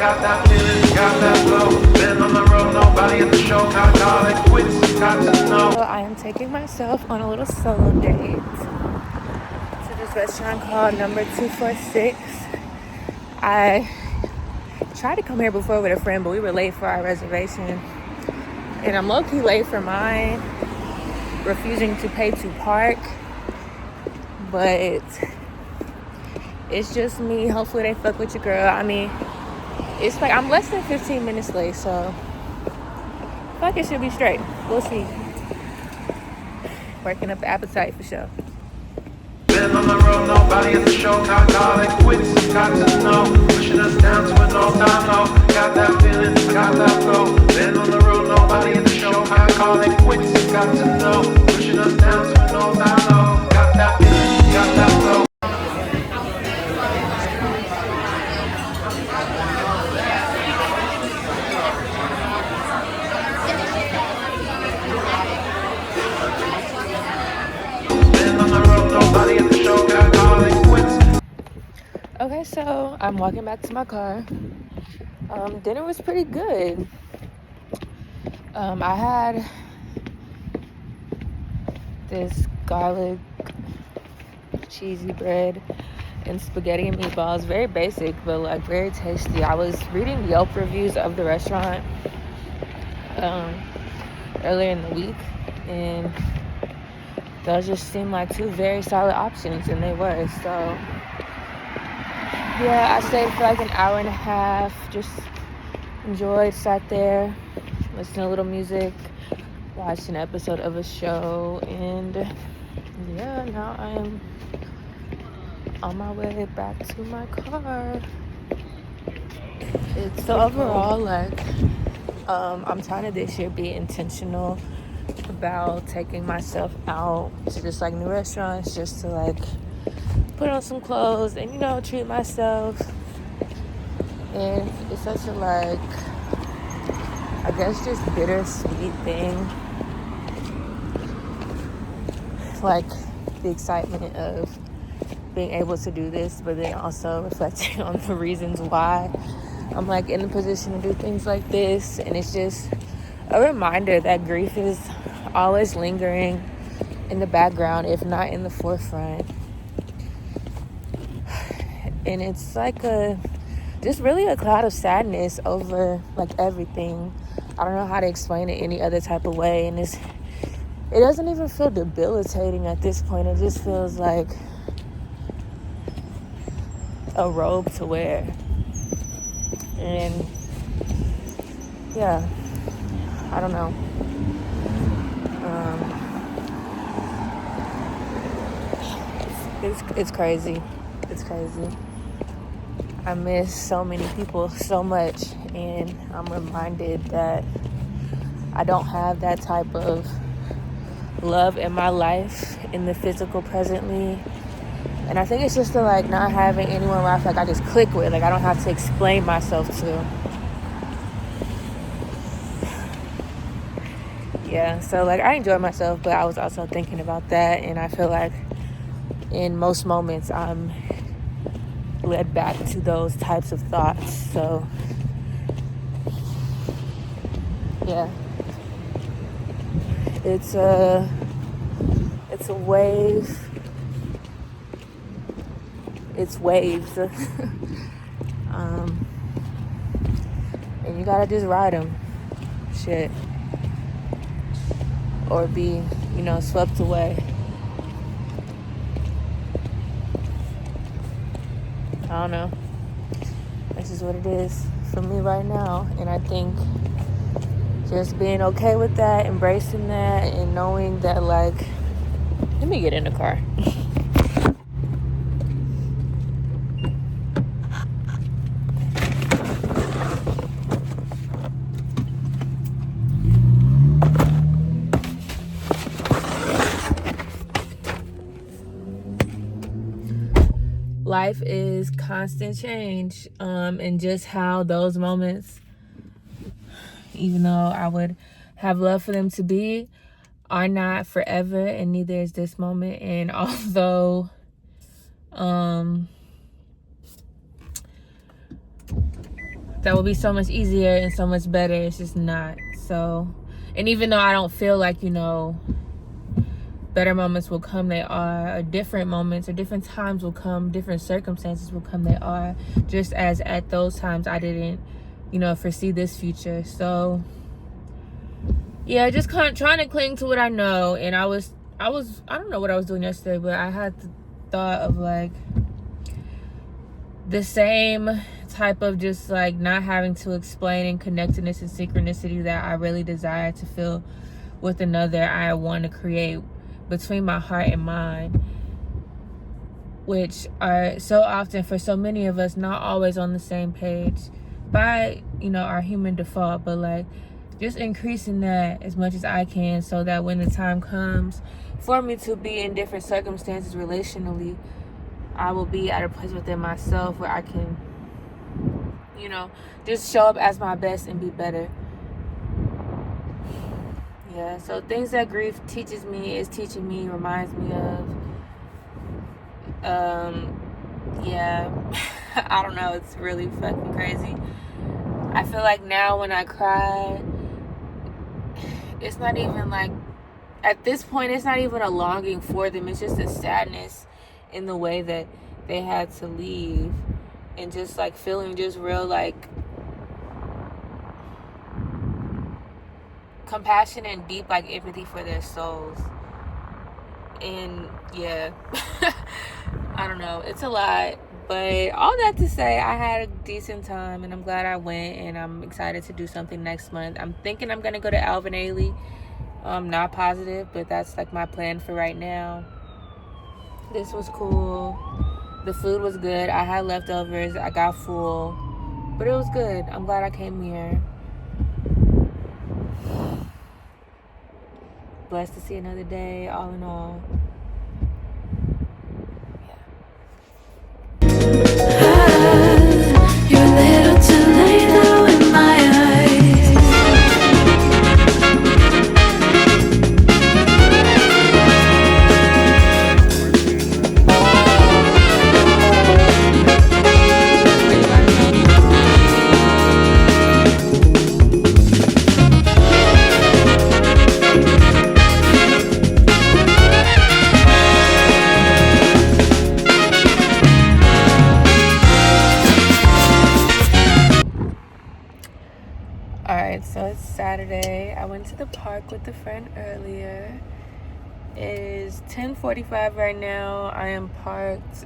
got that feeling, got that flow. Been on the road, nobody at the show, gotta call it quits, got to know. So I am taking myself on a little solo date to this restaurant called Number 246. I tried to come here before with a friend, but we were late for our reservation. And I'm low-key late for mine, refusing to pay to park. But it's just me. Hopefully they fuck with your girl. I mean, it's like I'm less than 15 minutes late, so fuck, it should be straight. We'll see. Working up the appetite for sure. Been on the road, nobody at the show, got call it quits, got to know. Pushing us down to an all-time low. Got that feeling, got that flow. Been on the road, nobody at the show, got call it quits, got to know. Pushing us down to an all-time low. Got that feeling, got that flow. Okay, so I'm walking back to my car. Dinner was pretty good. I had this garlic cheesy bread and spaghetti and meatballs. Very basic, but like very tasty. I was reading Yelp reviews of the restaurant earlier in the week, and those just seemed like two very solid options, and they were. So yeah, I stayed for like an hour and a half, just enjoyed, sat there, listened to a little music, watched an episode of a show, and yeah, now I am on my way back to my car. It's so overall, like, I'm trying to this year be intentional about taking myself out to just like new restaurants, just to like put on some clothes and, you know, treat myself. And it's such a, like, I guess just bittersweet thing, like the excitement of being able to do this, but then also reflecting on the reasons why I'm like in the position to do things like this. And it's just a reminder that grief is always lingering in the background, if not in the forefront. And it's like just really a cloud of sadness over like everything. I don't know how to explain it any other type of way. And it doesn't even feel debilitating at this point. It just feels like a robe to wear. And yeah, I don't know. It's crazy. It's crazy. I miss so many people so much, and I'm reminded that I don't have that type of love in my life in the physical presently. And I think it's just the like not having anyone where I feel like I just click with, like I don't have to explain myself to. Yeah, so like I enjoyed myself, but I was also thinking about that, and I feel like in most moments I'm led back to those types of thoughts. So yeah, it's a wave. It's waves. And you gotta just ride them. Shit. Or be, you know, swept away. I don't know. This is what it is for me right now. And I think just being okay with that, embracing that, and knowing that, like, let me get in the car. Life is constant change, and just how those moments, even though I would have love for them to be, are not forever, and neither is this moment. And although that will be so much easier and so much better. It's just not. So, and even though I don't feel like, you know, better moments will come, they are, or different moments or different times will come, different circumstances will come, they are, just as at those times I didn't, you know, foresee this future. So yeah, just kind of trying to cling to what I know. And I don't know what I was doing yesterday, but I had the thought of like the same type of just like not having to explain and connectedness and synchronicity that I really desire to feel with another. I want to create between my heart and mind, which are so often for so many of us not always on the same page by, you know, our human default, but like just increasing that as much as I can so that when the time comes for me to be in different circumstances relationally, I will be at a place within myself where I can, you know, just show up as my best and be better. Yeah, so things that grief teaches me, is teaching me, reminds me of. Yeah, I don't know, it's really fucking crazy. I feel like now when I cry, it's not even like, at this point, it's not even a longing for them. It's just a sadness in the way that they had to leave, and just like feeling just real like compassion and deep like empathy for their souls. And yeah, I don't know, it's a lot, but all that to say, I had a decent time and I'm glad I went, and I'm excited to do something next month. I'm thinking I'm gonna go to Alvin Ailey. I'm not positive, but that's like my plan for right now. This was cool. The food was good. I had leftovers. I got full, but it was good. I'm glad I came here. Blessed to see another day, all in all. You're a little too late now in my eyes. Alright, so it's Saturday. I went to the park with a friend earlier. It is 10:45 right now. I am parked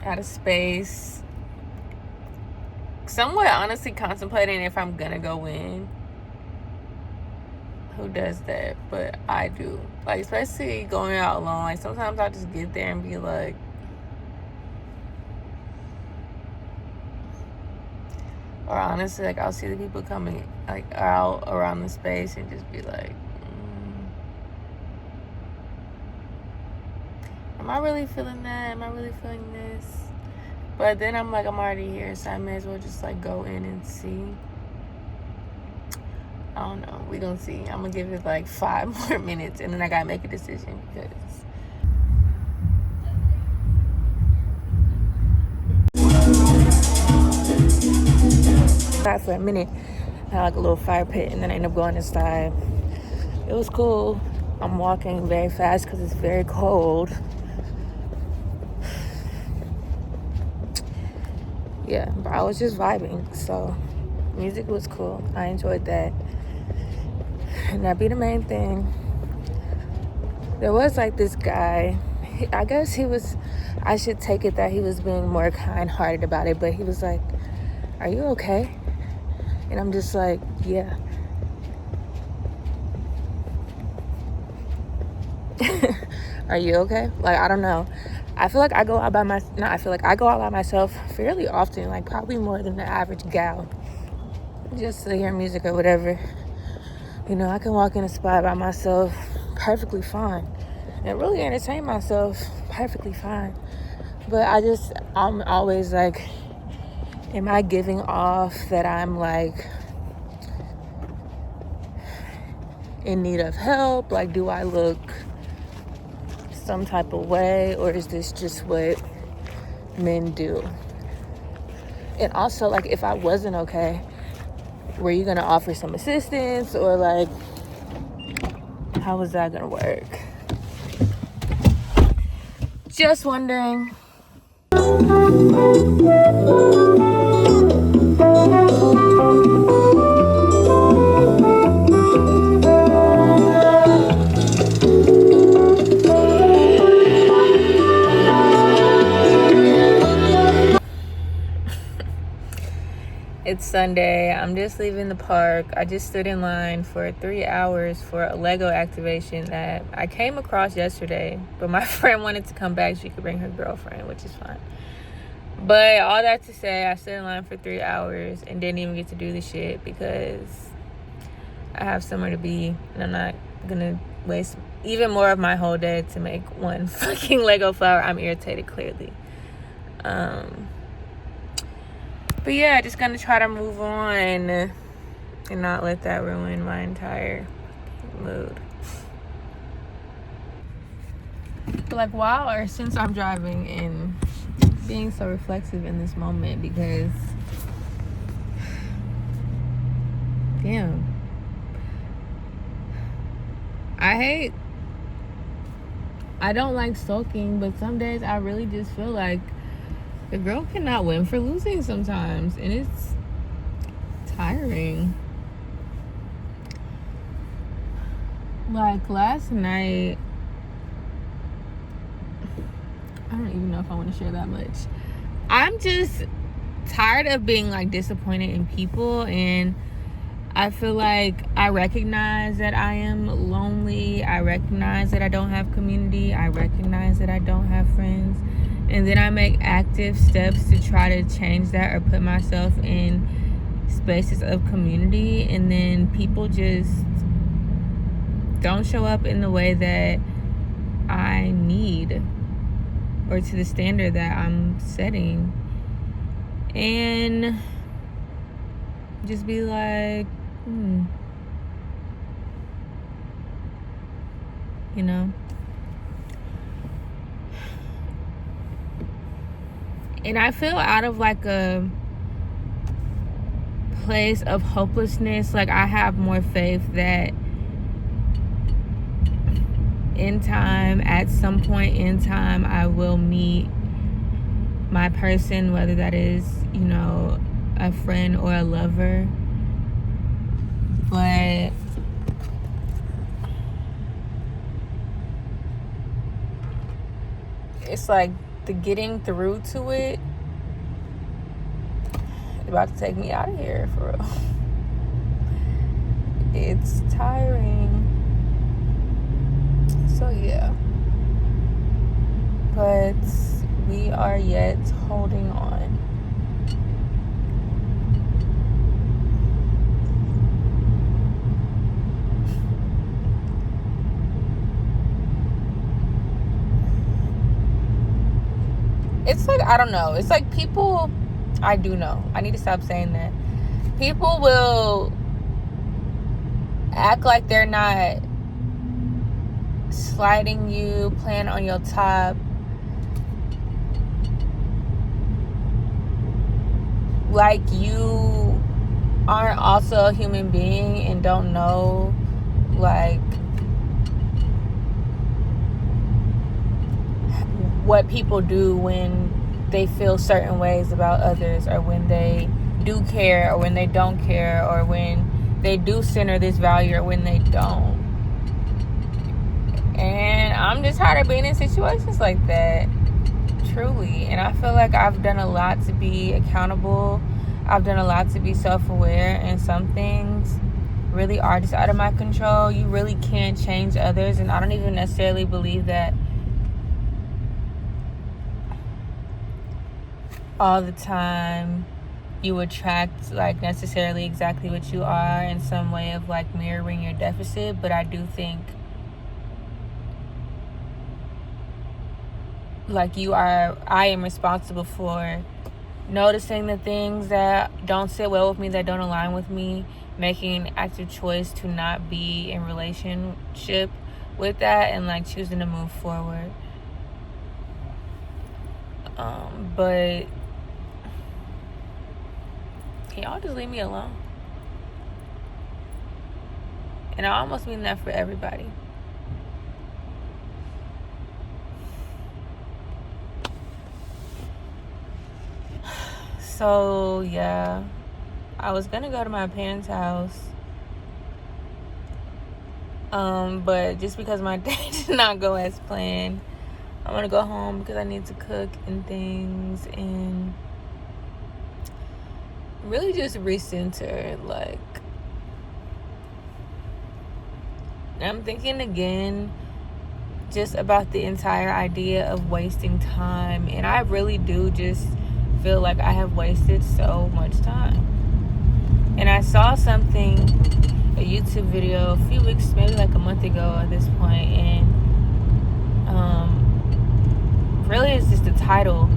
at a space, somewhat honestly contemplating if I'm gonna go in. Who does that? But I do. Like, especially going out alone. Like, sometimes I just get there and be like, or honestly, like, I'll see the people coming like out around the space and just be like, am I really feeling that? Am I really feeling this? But then I'm like, I'm already here, so I may as well just like go in and see. I don't know. We gonna see. I'm gonna give it like 5 more minutes, and then I gotta make a decision because for a minute, I had like a little fire pit, and then I ended up going inside. It was cool. I'm walking very fast because it's very cold. Yeah, but I was just vibing, so music was cool. I enjoyed that, and that be the main thing. There was like this guy, I guess he was, I should take it that he was being more kind-hearted about it, but he was like, are you okay? And I'm just like, yeah. Are you okay? Like, I don't know. I feel like I go out by I go out by myself fairly often, like probably more than the average gal, just to hear music or whatever. You know, I can walk in a spot by myself perfectly fine and really entertain myself perfectly fine. But I'm always like, am I giving off that I'm like in need of help? Like, do I look some type of way, or is this just what men do. And also, like, if I wasn't okay, were you gonna offer some assistance, or like, how was that gonna work? Just wondering. It's Sunday. I'm just leaving the park. I just stood in line for 3 hours for a Lego activation that I came across yesterday, but my friend wanted to come back so she could bring her girlfriend, which is fine. But all that to say, I stood in line for 3 hours and didn't even get to do the shit because I have somewhere to be, and I'm not gonna waste even more of my whole day to make one fucking Lego flower. I'm irritated, clearly. But yeah, just gonna try to move on and not let that ruin my entire mood. But like, while or since I'm driving and being so reflexive in this moment, because damn, I don't like sulking, but some days I really just feel like the girl cannot win for losing sometimes, and it's tiring. Like last night, I don't even know if I want to share that much. I'm just tired of being like disappointed in people, and I feel like I recognize that I am lonely. I recognize that I don't have community. I recognize that I don't have friends. And then I make active steps to try to change that or put myself in spaces of community. And then people just don't show up in the way that I need or to the standard that I'm setting. And just be like, you know? And I feel out of like a place of hopelessness. Like, I have more faith that in time, at some point in time, I will meet my person, whether that is, you know, a friend or a lover. But it's like the getting through to it is about to take me out of here, for real. It's tiring. So yeah, but we are yet holding on. It's like, I don't know. It's like people, I do know. I need to stop saying that. People will act like they're not sliding you, playing on your top, like you aren't also a human being and don't know, like, what people do when they feel certain ways about others, or when they do care, or when they don't care, or when they do center this value, or when they don't. And I'm just tired of being in situations like that, truly. And I feel like I've done a lot to be accountable. I've done a lot to be self-aware, and some things really are just out of my control. You really can't change others, and I don't even necessarily believe that all the time you attract like necessarily exactly what you are, in some way of like mirroring your deficit. But I do think like I am responsible for noticing the things that don't sit well with me, that don't align with me, making an active choice to not be in relationship with that, and like choosing to move forward. But can y'all just leave me alone? And I almost mean that for everybody. So yeah, I was gonna go to my parents' house, but just because my day did not go as planned, I want to go home because I need to cook and things and really just recenter. Like, I'm thinking again just about the entire idea of wasting time, and I really do just feel like I have wasted so much time. And I saw something, a YouTube video a few weeks, maybe like a month ago at this point, and really it's just the title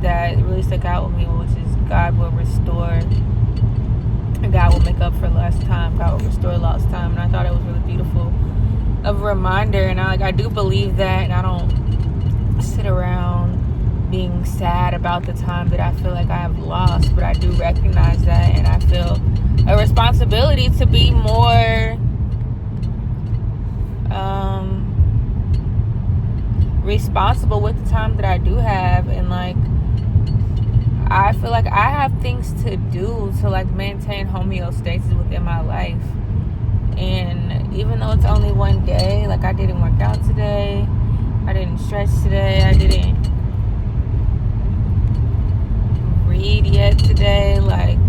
that really stuck out with me, which is God will restore, and God will make up for lost time. God will restore lost time. And I thought it was really beautiful of a reminder, and I do believe that, and I don't sit around being sad about the time that I feel like I have lost, but I do recognize that, and I feel a responsibility to be more responsible with the time that I do have. And like, I feel like I have things to do to like maintain homeostasis within my life. And even though it's only one day, like I didn't work out today, I didn't stretch today, I didn't read yet today, like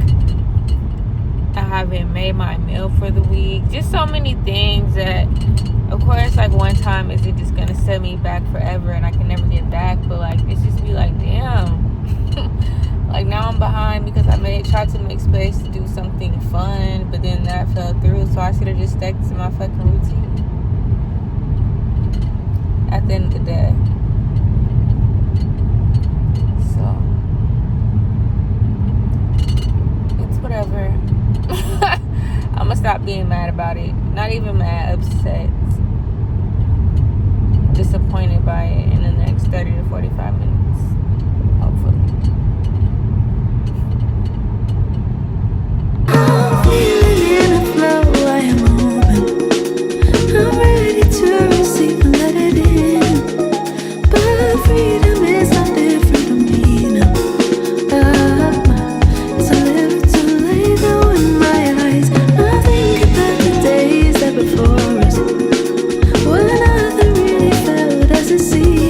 I haven't made my meal for the week. Just so many things that, of course, like one time is it just gonna set me back forever and I can never get back, but like it's just be like, damn. Like now I'm behind because I tried to make space to do something fun, but then that fell through, so I should have just stuck to my fucking routine at the end of the day. So it's whatever. I'm gonna stop being mad about it. Not even mad, upset, disappointed by it in the next 30 to 45 minutes, hopefully. I'm feeling in a flow, I am moving. I'm ready to receive and let it in. But freedom is not there, freedom being up. It's a little too late though in my eyes. I think about the days that before us, when nothing really felt as it seemed.